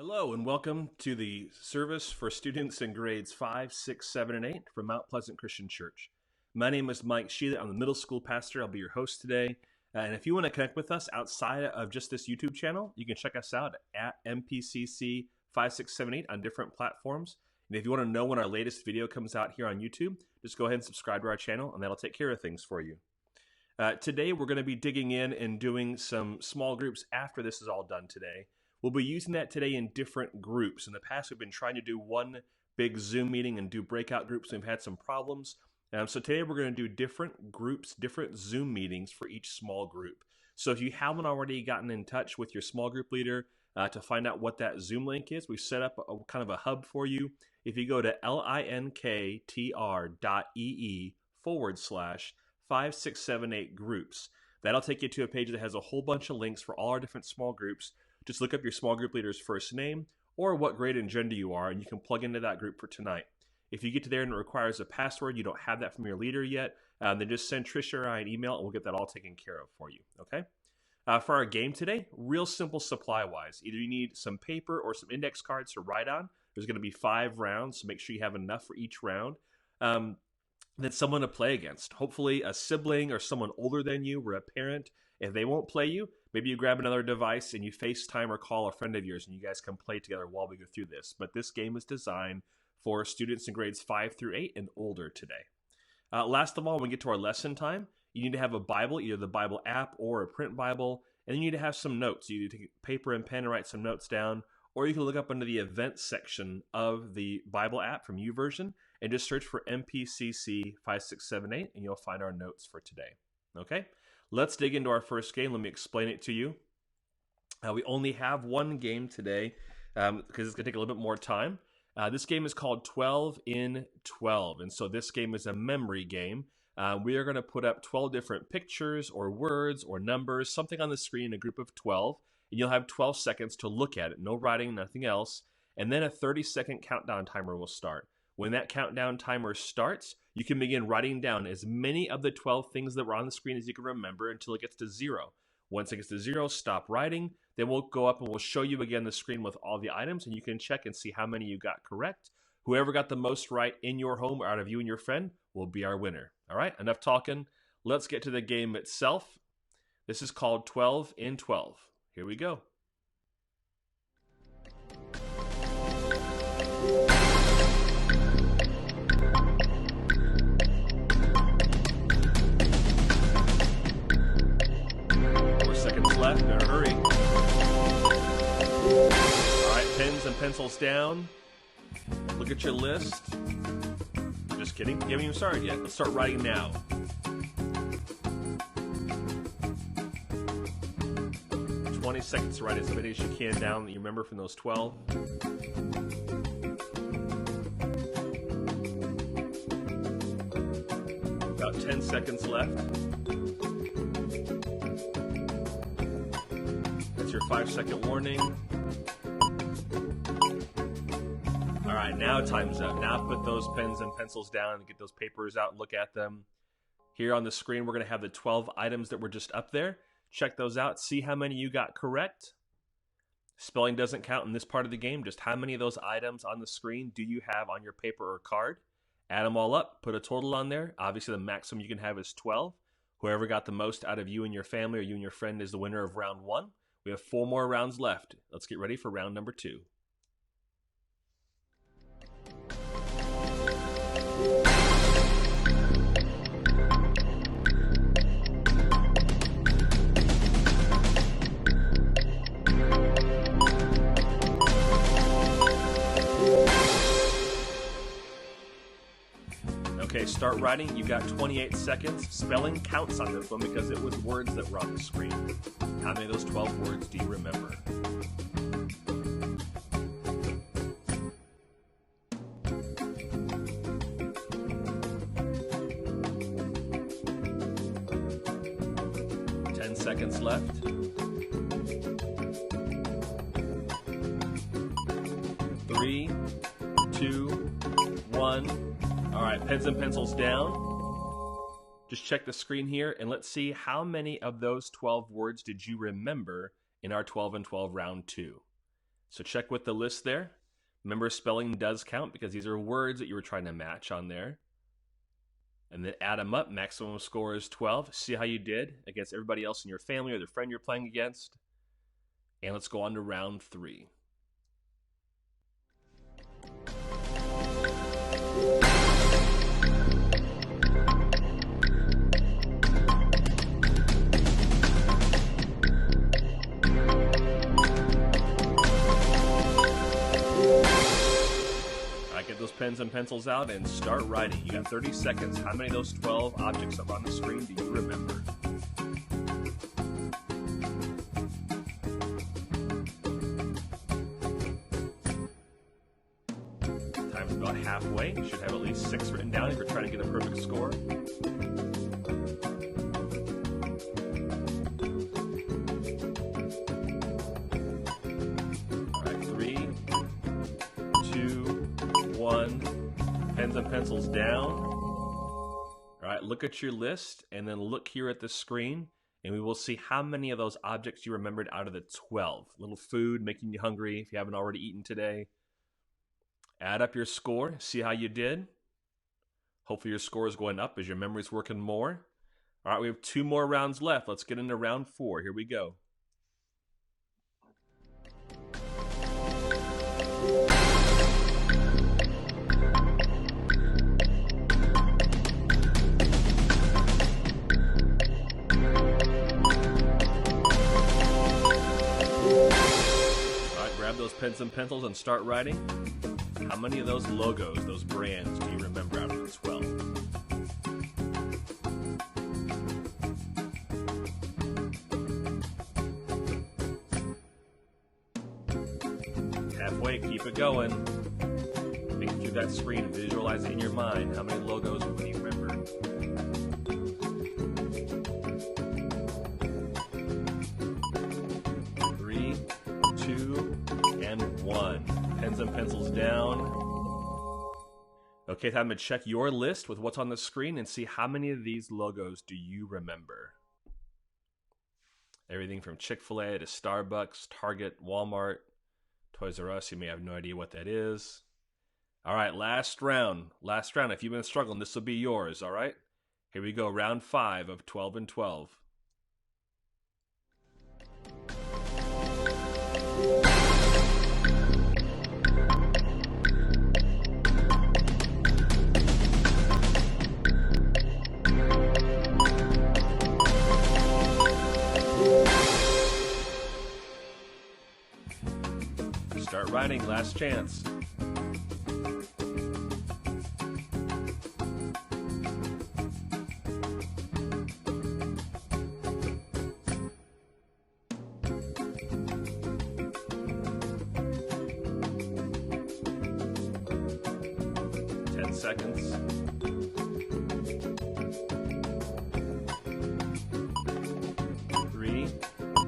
Hello and welcome to the service for students in grades 5, 6, 7, and 8 from Mount Pleasant Christian Church. My name is Mike Sheley. I'm the middle school pastor. I'll be your host today. And if you want to connect with us outside of just this YouTube channel, you can check us out at MPCC 5678 on different platforms. And if you want to know when our latest video comes out here on YouTube, just go ahead and subscribe to our channel and that'll take care of things for you. Today we're going to be digging in and doing some small groups after this is all done today. We'll be using that today in different groups. In the past, we've been trying to do one big Zoom meeting and do breakout groups. We've had some problems. So today we're going to do different groups, different Zoom meetings for each small group. So if you haven't already gotten in touch with your small group leader to find out what that Zoom link is, we've set up a kind of a hub for you. If you go to linktr.ee/5678 groups, that'll take you to a page that has a whole bunch of links for all our different small groups. Just look up your small group leader's first name or what grade and gender you are, and you can plug into that group for tonight. If you get to there and it requires a password, you don't have that from your leader yet, then just send Trisha or I an email and we'll get that all taken care of for you, okay? For our game today, real simple supply-wise. Either you need some paper or some index cards to write on. There's going to be 5 rounds, so make sure you have enough for each round. Then someone to play against. Hopefully a sibling or someone older than you or a parent. If they won't play you, maybe you grab another device and you FaceTime or call a friend of yours and you guys can play together while we go through this. But this game is designed for students in grades 5 through 8 and older today. Last of all, when we get to our lesson time, you need to have a Bible, either the Bible app or a print Bible, and you need to have some notes. You need to take paper and pen and write some notes down, or you can look up under the events section of the Bible app from YouVersion and just search for MPCC 5678 and you'll find our notes for today. Okay? Let's dig into our first game. Let me explain it to you. We only have one game today because it's going to take a little bit more time. This game is called 12 in 12. And so this game is a memory game. We are going to put up 12 different pictures or words or numbers, something on the screen in a group of 12. And you'll have 12 seconds to look at it. No writing, nothing else. And then a 30-second countdown timer will start. When that countdown timer starts, you can begin writing down as many of the 12 things that were on the screen as you can remember until it gets to 0. Once it gets to 0, stop writing. Then we'll go up and we'll show you again the screen with all the items, and you can check and see how many you got correct. Whoever got the most right in your home out of you and your friend will be our winner. All right, enough talking. Let's get to the game itself. This is called 12 in 12. Here we go. Left, better hurry. All right, pens and pencils down. Look at your list. Just kidding, we haven't even started yet. Let's start writing now. "20 seconds to write as many as you can down that you remember from those 12. About 10 seconds left. Your 5-second warning. All right, now time's up. Now put those pens and pencils down and get those papers out and look at them. Here on the screen, we're going to have the 12 items that were just up there. Check those out. See how many you got correct. Spelling doesn't count in this part of the game. Just how many of those items on the screen do you have on your paper or card? Add them all up. Put a total on there. Obviously, the maximum you can have is 12. Whoever got the most out of you and your family or you and your friend is the winner of round 1. We have 4 more rounds left. Let's get ready for round number 2. Okay, start writing. You've got 28 seconds. Spelling counts on this one because it was words that were on the screen. How many of those 12 words do you remember? Seconds left. 3, 2, 1. All right, pens and pencils down. Just check the screen here and let's see how many of those 12 words did you remember in our 12 and 12 round 2. So check with the list there. Remember, spelling does count because these are words that you were trying to match on there. And then add them up. Maximum score is 12. See how you did against everybody else in your family or the friend you're playing against. And let's go on to round 3. Get those pens and pencils out and start writing. You got 30 seconds. How many of those 12 objects up on the screen do you remember? Time's about halfway. You should have at least 6 written down if you're trying to get a perfect score. All right, 3, 2, 1, pens and pencils down. All right, look at your list and then look here at the screen and we will see how many of those objects you remembered out of the 12. Little food making you hungry if you haven't already eaten today. Add up your score, see how you did. Hopefully your score is going up as your memory's working more. All right, we have 2 more rounds left. Let's get into round 4. Here we go. Grab those pens and pencils and start writing. How many of those logos, those brands, do you remember out of the 12? Halfway, keep it going. Think through that screen and visualize it in your mind. How many logos do you remember? And 1. Pens and pencils down. Okay, time to check your list with what's on the screen and see how many of these logos do you remember. Everything from Chick-fil-A to Starbucks, Target, Walmart, Toys R Us. You may have no idea what that is. All right, last round. Last round. If you've been struggling, this will be yours, all right? Here we go, round 5 of 12 and 12. Start writing, last chance. Seconds. 3,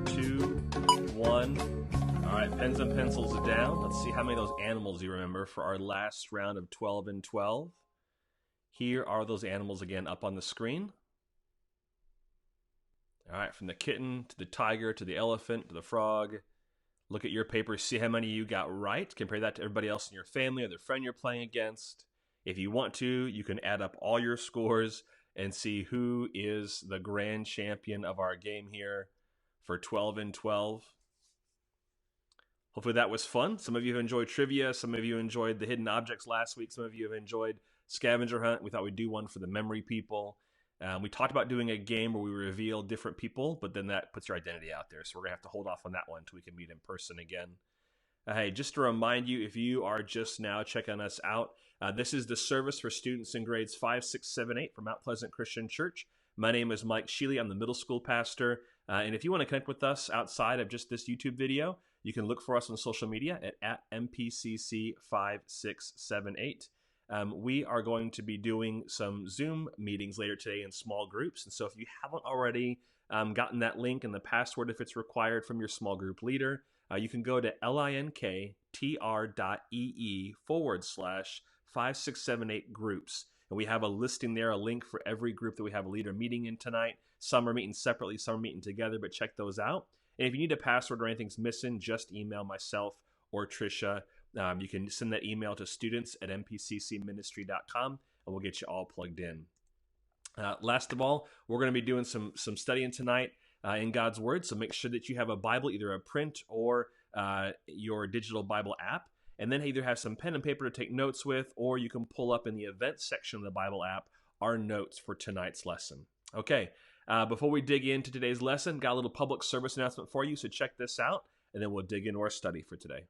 2, 1. All right, pens and pencils down. Let's see how many of those animals you remember for our last round of 12 and 12. Here are those animals again up on the screen. All right, from the kitten to the tiger to the elephant to the frog. Look at your paper, see how many you got right. Compare that to everybody else in your family or the friend you're playing against. If you want to, you can add up all your scores and see who is the grand champion of our game here for 12 and 12. Hopefully that was fun. Some of you have enjoyed trivia. Some of you enjoyed the hidden objects last week. Some of you have enjoyed scavenger hunt. We thought we'd do one for the memory people. We talked about doing a game where we reveal different people, but then that puts your identity out there. So we're going to have to hold off on that one until we can meet in person again. Hey, just to remind you, if you are just now checking us out, this is the service for students in grades 5, 6, 7, 8 from Mount Pleasant Christian Church. My name is Mike Sheley. I'm the middle school pastor. And if you want to connect with us outside of just this YouTube video, you can look for us on social media at MPCC 5678. We are going to be doing some Zoom meetings later today in small groups. And so if you haven't already gotten that link and the password if it's required from your small group leader, you can go to linktr.ee/5678 groups. And we have a listing there, a link for every group that we have a leader meeting in tonight. Some are meeting separately, some are meeting together, but check those out. And if you need a password or anything's missing, just email myself or Trisha. You can send that email to students@mpccministry.com, and we'll get you all plugged in. Last of all, we're going to be doing some studying tonight in God's Word, so make sure that you have a Bible, either a print or your digital Bible app, and then either have some pen and paper to take notes with, or you can pull up in the events section of the Bible app our notes for tonight's lesson. Okay, before we dig into today's lesson, got a little public service announcement for you, so check this out, and then we'll dig into our study for today.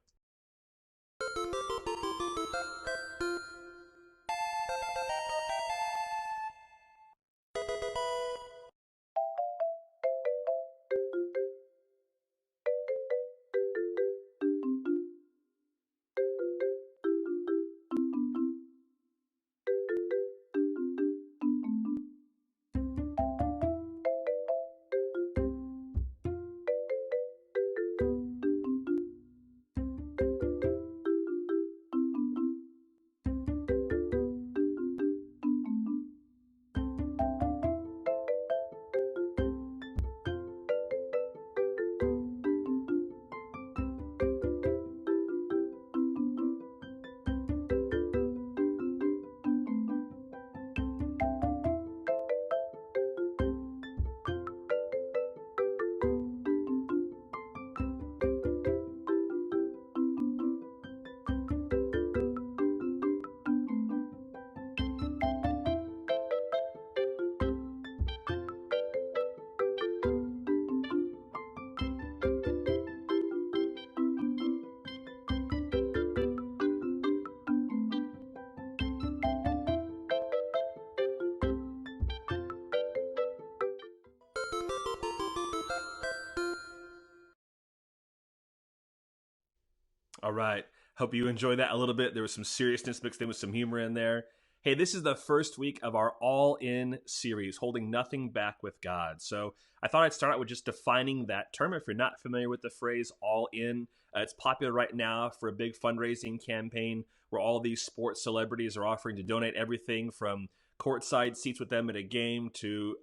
All right. Hope you enjoyed that a little bit. There was some seriousness mixed in with some humor in there. Hey, this is the first week of our All In series, Holding Nothing Back with God. So I thought I'd start out with just defining that term. If you're not familiar with the phrase all in, it's popular right now for a big fundraising campaign where all these sports celebrities are offering to donate everything from courtside seats with them at a game to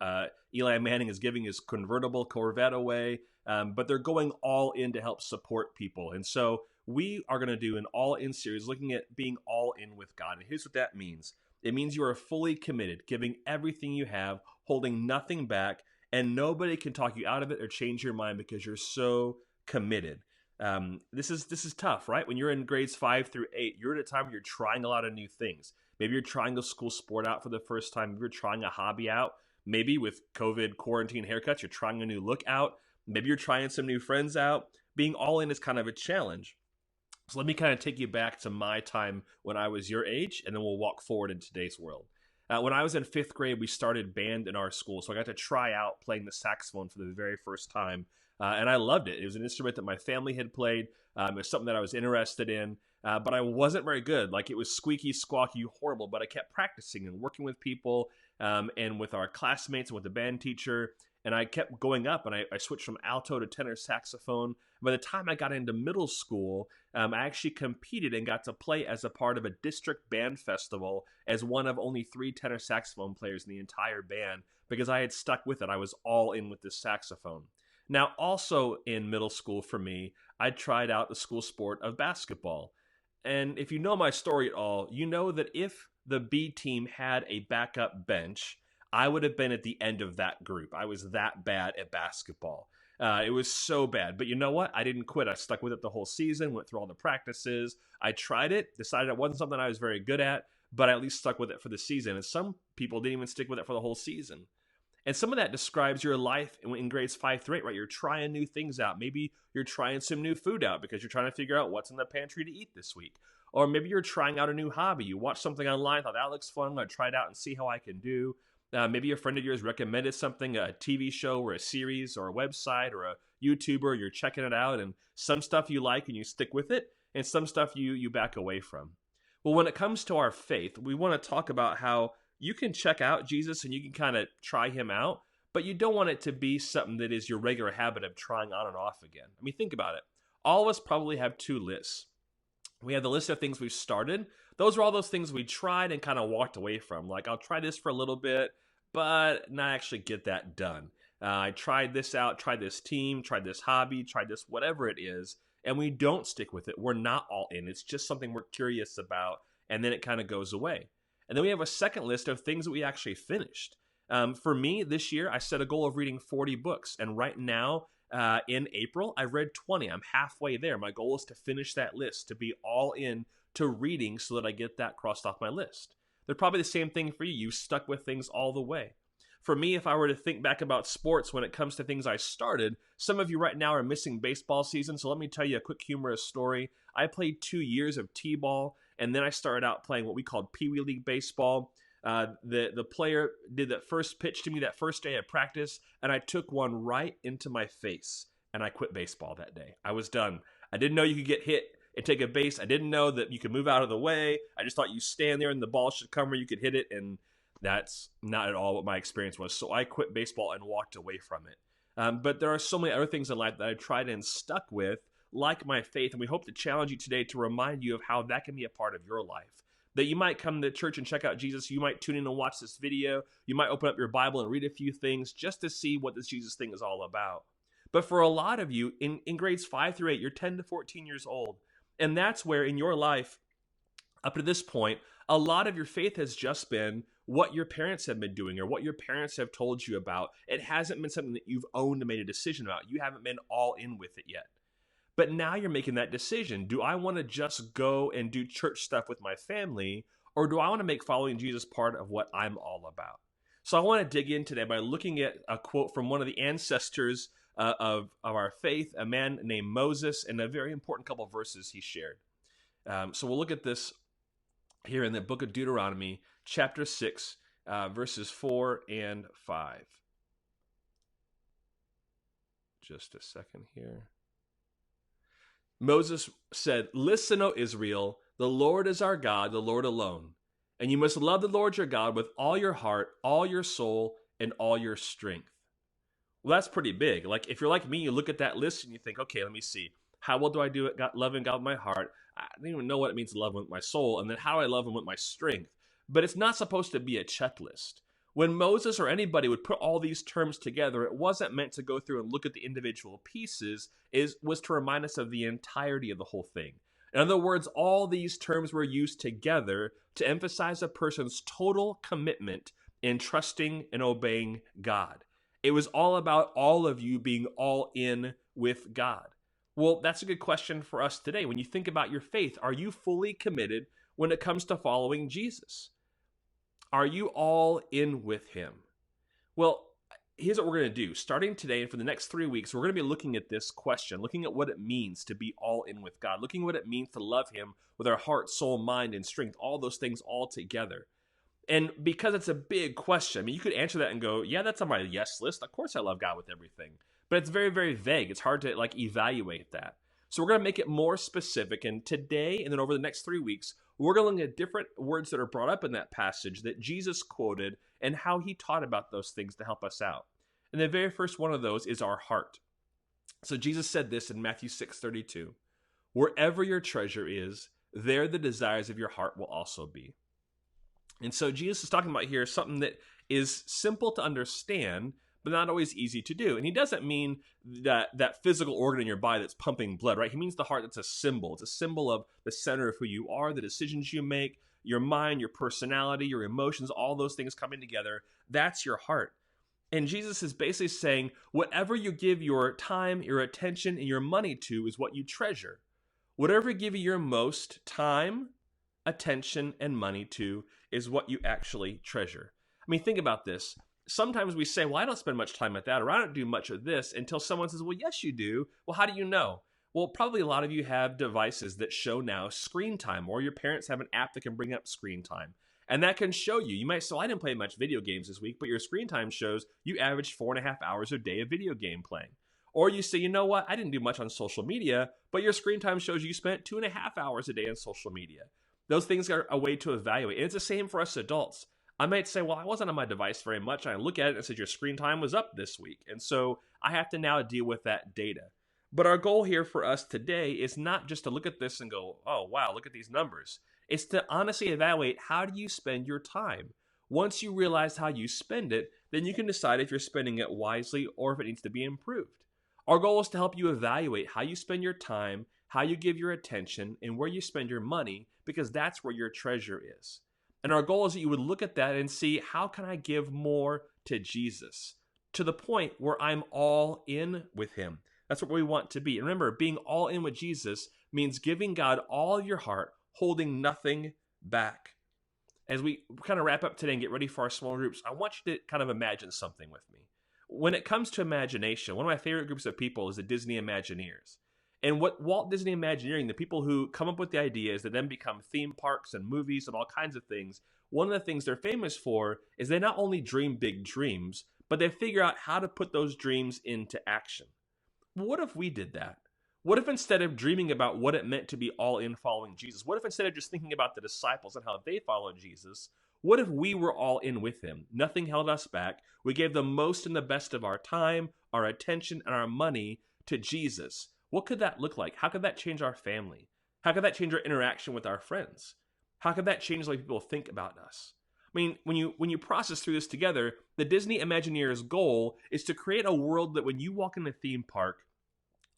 Eli Manning is giving his convertible Corvette away. But they're going all in to help support people. And so we are going to do an all-in series looking at being all in with God. And here's what that means. It means you are fully committed, giving everything you have, holding nothing back, and nobody can talk you out of it or change your mind because you're so committed. This is tough, right? When you're in grades 5 through 8, you're at a time where you're trying a lot of new things. Maybe you're trying a school sport out for the first time. Maybe you're trying a hobby out. Maybe with COVID quarantine haircuts, you're trying a new look out. Maybe you're trying some new friends out. Being all in is kind of a challenge. So let me kind of take you back to my time when I was your age, and then we'll walk forward in today's world. When I was in 5th grade, we started band in our school, so I got to try out playing the saxophone for the very first time, and I loved it. It was an instrument that my family had played. It was something that I was interested in, but I wasn't very good. Like, it was squeaky, squawky, horrible, but I kept practicing and working with people and with our classmates and with the band teacher. And I kept going up, and I switched from alto to tenor saxophone. By the time I got into middle school, I actually competed and got to play as a part of a district band festival as one of only 3 tenor saxophone players in the entire band because I had stuck with it. I was all in with this saxophone. Now, also in middle school for me, I tried out the school sport of basketball. And if you know my story at all, you know that if the B team had a backup bench, I would have been at the end of that group. I was that bad at basketball. It was so bad. But you know what? I didn't quit. I stuck with it the whole season, went through all the practices. I tried it, decided it wasn't something I was very good at, but I at least stuck with it for the season. And some people didn't even stick with it for the whole season. And some of that describes your life in grades 5 through 8, right? You're trying new things out. Maybe you're trying some new food out because you're trying to figure out what's in the pantry to eat this week. Or maybe you're trying out a new hobby. You watch something online, thought that looks fun, I'm going to try it out and see how I can do. Maybe a friend of yours recommended something, a TV show or a series or a website or a YouTuber. You're checking it out, and some stuff you like and you stick with it, and some stuff you back away from. Well, when it comes to our faith, we want to talk about how you can check out Jesus and you can kind of try him out, but you don't want it to be something that is your regular habit of trying on and off again. I mean, think about it. All of us probably have 2 lists. We have the list of things we've started. Those are all those things we tried and kind of walked away from. Like, I'll try this for a little bit, but not actually get that done. I tried this out, tried this team, tried this hobby, tried this whatever it is, and we don't stick with it. We're not all in. It's just something we're curious about, and then it kind of goes away. And then we have a second list of things that we actually finished. For me, this year, I set a goal of reading 40 books. And right now, in April, I've read 20. I'm halfway there. My goal is to finish that list, to be all in to reading so that I get that crossed off my list. They're probably the same thing for you. You stuck with things all the way. For me, if I were to think back about sports when it comes to things I started, some of you right now are missing baseball season, so let me tell you a quick humorous story. I played 2 years of t-ball, and then I started out playing what we called Pee Wee League baseball. The player did that first pitch to me that first day of practice, and I took one right into my face, and I quit baseball that day. I was done. I didn't know you could get hit and take a base. I didn't know that you could move out of the way. I just thought you stand there and the ball should come where you could hit it, and that's not at all what my experience was. So I quit baseball and walked away from it. But there are so many other things in life that I tried and stuck with, like my faith, and we hope to challenge you today to remind you of how that can be a part of your life. That you might come to church and check out Jesus. You might tune in and watch this video. You might open up your Bible and read a few things just to see what this Jesus thing is all about. But for a lot of you, in grades 5 through 8, you're 10 to 14 years old. And that's where in your life, up to this point, a lot of your faith has just been what your parents have been doing or what your parents have told you about. It hasn't been something that you've owned and made a decision about. You haven't been all in with it yet. But now you're making that decision. Do I want to just go and do church stuff with my family, or do I want to make following Jesus part of what I'm all about? So I want to dig in today by looking at a quote from one of the ancestors of our faith, a man named Moses, and a very important couple of verses he shared. So we'll look at this here in the book of Deuteronomy, chapter 6, verses 4 and 5. Just a second here. Moses said, "Listen, O Israel, the Lord is our God, the Lord alone. And you must love the Lord your God with all your heart, all your soul, and all your strength." Well, that's pretty big. Like, if you're like me, you look at that list and you think, okay, let me see. How well do I do it? Loving God with my heart. I don't even know what it means to love him with my soul. And then how do I love him with my strength? But it's not supposed to be a checklist. When Moses or anybody would put all these terms together, it wasn't meant to go through and look at the individual pieces. It was to remind us of the entirety of the whole thing. In other words, all these terms were used together to emphasize a person's total commitment in trusting and obeying God. It was all about all of you being all in with God. Well, that's a good question for us today. When you think about your faith, are you fully committed when it comes to following Jesus? Are you all in with him? Well, here's what we're going to do. Starting today and for the next 3 weeks, we're going to be looking at this question, looking at what it means to be all in with God, looking at what it means to love him with our heart, soul, mind, and strength, all those things all together. And because it's a big question, I mean, you could answer that and go, yeah, that's on my yes list. Of course I love God with everything. But it's very, very vague. It's hard to evaluate that. So we're going to make it more specific. And today, and then over the next 3 weeks, we're going to look at different words that are brought up in that passage that Jesus quoted and how he taught about those things to help us out. And the very first one of those is our heart. So Jesus said this in Matthew 6:32, "Wherever your treasure is, there the desires of your heart will also be." And so Jesus is talking about here something that is simple to understand, but not always easy to do. And he doesn't mean that physical organ in your body that's pumping blood, right? He means the heart that's a symbol. It's a symbol of the center of who you are, the decisions you make, your mind, your personality, your emotions, all those things coming together. That's your heart. And Jesus is basically saying, whatever you give your time, your attention, and your money to is what you treasure. Whatever you give your most time, attention, and money to is what you actually treasure. I mean, think about this. Sometimes we say, well, I don't spend much time at that, or I don't do much of this, until someone says, well, yes, you do. Well, how do you know? Well, probably a lot of you have devices that show now screen time, or your parents have an app that can bring up screen time. And that can show you. You might say, well, I didn't play much video games this week, but your screen time shows you averaged 4.5 hours a day of video game playing. Or you say, you know what, I didn't do much on social media, but your screen time shows you spent 2.5 hours a day on social media. Those things are a way to evaluate. And it's the same for us adults. I might say, well, I wasn't on my device very much. I look at it and said, your screen time was up this week. And so I have to now deal with that data. But our goal here for us today is not just to look at this and go, oh, wow, look at these numbers. It's to honestly evaluate, how do you spend your time? Once you realize how you spend it, then you can decide if you're spending it wisely or if it needs to be improved. Our goal is to help you evaluate how you spend your time, how you give your attention, and where you spend your money, because that's where your treasure is. And our goal is that you would look at that and see, how can I give more to Jesus, to the point where I'm all in with him? That's what we want to be. And remember, being all in with Jesus means giving God all of your heart, holding nothing back. As we kind of wrap up today and get ready for our small groups, I want you to kind of imagine something with me. When it comes to imagination, one of my favorite groups of people is the Disney Imagineers. And what Walt Disney Imagineering, the people who come up with the ideas that then become theme parks and movies and all kinds of things, one of the things they're famous for is they not only dream big dreams, but they figure out how to put those dreams into action. What if we did that? What if instead of dreaming about what it meant to be all in following Jesus, what if instead of just thinking about the disciples and how they followed Jesus, what if we were all in with him? Nothing held us back. We gave the most and the best of our time, our attention, and our money to Jesus. What could that look like? How could that change our family? How could that change our interaction with our friends? How could that change the way people think about us? I mean, when you process through this together, the Disney Imagineers' goal is to create a world that when you walk in a theme park,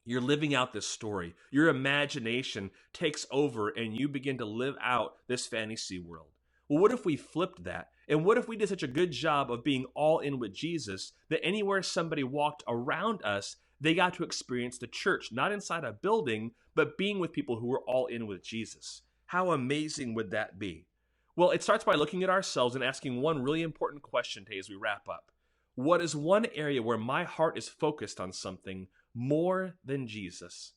you're living out this story. Your imagination takes over and you begin to live out this fantasy world. Well, what if we flipped that? And what if we did such a good job of being all in with Jesus that anywhere somebody walked around us, they got to experience the church, not inside a building, but being with people who were all in with Jesus? How amazing would that be? Well, it starts by looking at ourselves and asking one really important question today as we wrap up. What is one area where my heart is focused on something more than Jesus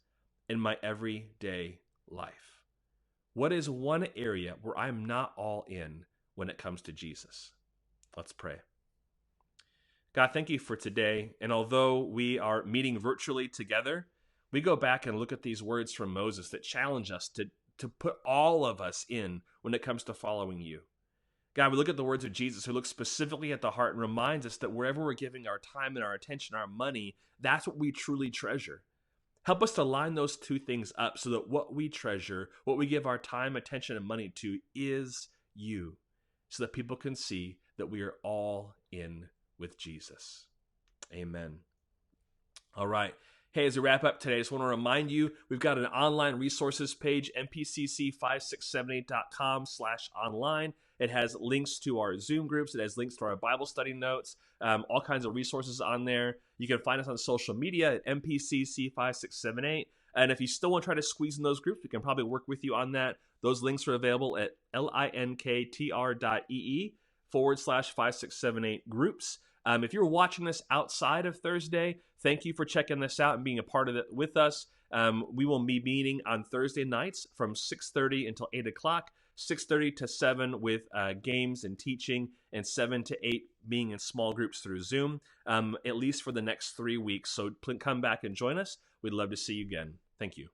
in my everyday life? What is one area where I'm not all in when it comes to Jesus? Let's pray. God, thank you for today. And although we are meeting virtually together, we go back and look at these words from Moses that challenge us to put all of us in when it comes to following you. God, we look at the words of Jesus, who looks specifically at the heart and reminds us that wherever we're giving our time and our attention, our money, that's what we truly treasure. Help us to line those two things up so that what we treasure, what we give our time, attention, and money to is you, so that people can see that we are all in with Jesus. Amen. All right. Hey, as we wrap up today, I just want to remind you, we've got an online resources page, mpcc5678.com/online. It has links to our Zoom groups. It has links to our Bible study notes, all kinds of resources on there. You can find us on social media at MPCC5678. And if you still want to try to squeeze in those groups, we can probably work with you on that. Those links are available at linktr.ee/5678 groups. If you're watching this outside of Thursday, thank you for checking this out and being a part of it with us. We will be meeting on Thursday nights from 6:30 until 8 o'clock, 6:30 to 7 with games and teaching, and 7 to 8 being in small groups through Zoom, at least for the next 3 weeks. So come back and join us. We'd love to see you again. Thank you.